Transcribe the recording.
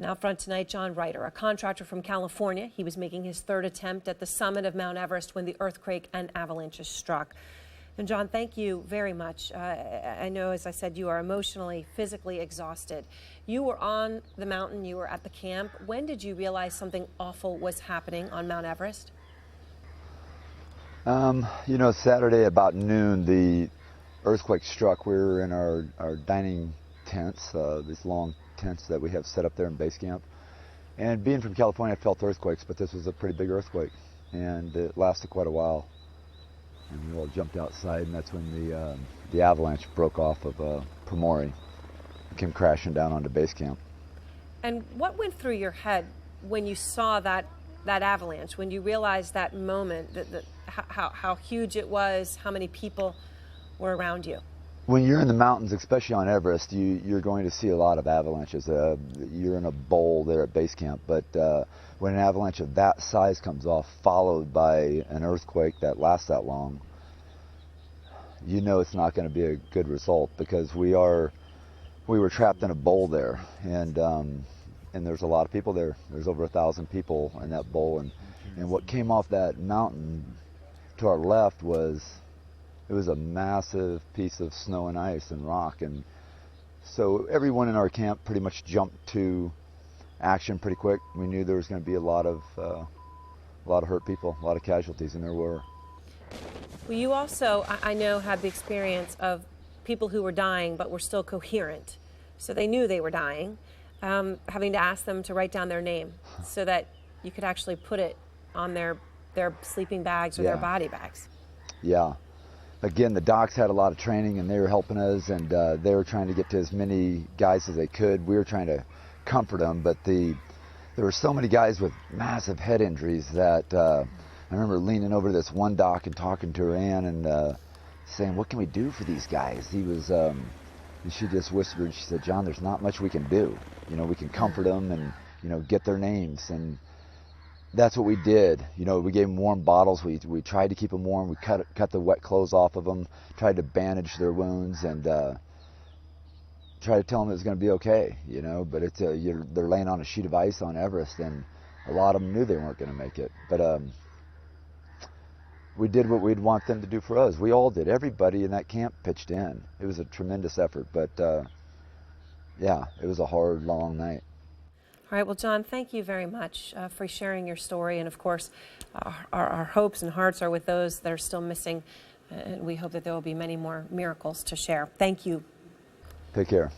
And out front tonight, John Ryder, a contractor from California. He was making his third attempt at the summit of Mount Everest when the earthquake and avalanches struck. And John, thank you very much. I know, as I said, you are emotionally, physically exhausted. You were on the mountain, you were at the camp. When did you realize something awful was happening on Mount Everest? You know, Saturday about noon, the earthquake struck. We were in our dining tents, these long tents that we have set up there in base camp. And being from California, I felt earthquakes, but this was a pretty big earthquake, and it lasted quite a while. And we all jumped outside, and that's when the avalanche broke off of Primori and came crashing down onto base camp. And what went through your head when you saw that avalanche, when you realized that moment, how huge it was, how many people were around you? When you're in the mountains, especially on Everest, you're going to see a lot of avalanches. You're in a bowl there at base camp, but when an avalanche of that size comes off, followed by an earthquake that lasts that long, you know it's not going to be a good result, because we were trapped in a bowl there, and there's a lot of people there. There's over 1,000 people in that bowl, and what came off that mountain to our left was a massive piece of snow and ice and rock, and so everyone in our camp pretty much jumped to action pretty quick. We knew there was going to be a lot of hurt people, a lot of casualties, and there were. Well, you also, I know, had the experience of people who were dying but were still coherent, so they knew they were dying, having to ask them to write down their name so that you could actually put it on their sleeping bags or their body bags. Yeah. Again, the docs had a lot of training, and they were helping us, and they were trying to get to as many guys as they could. We were trying to comfort them, but there were so many guys with massive head injuries that I remember leaning over to this one doc and talking to her, Ann, and saying, "What can we do for these guys?" And she just whispered, she said, "John, there's not much we can do. You know, we can comfort them and, you know, get their names." And that's what we did. You know, we gave them warm bottles. We tried to keep them warm. We cut the wet clothes off of them, tried to bandage their wounds, and tried to tell them it was going to be okay. You know, but they're laying on a sheet of ice on Everest, and a lot of them knew they weren't going to make it. But we did what we'd want them to do for us. We all did. Everybody in that camp pitched in. It was a tremendous effort, but yeah, it was a hard, long night. All right, well, John, thank you very much for sharing your story. And of course, our hopes and hearts are with those that are still missing. And we hope that there will be many more miracles to share. Thank you. Take care.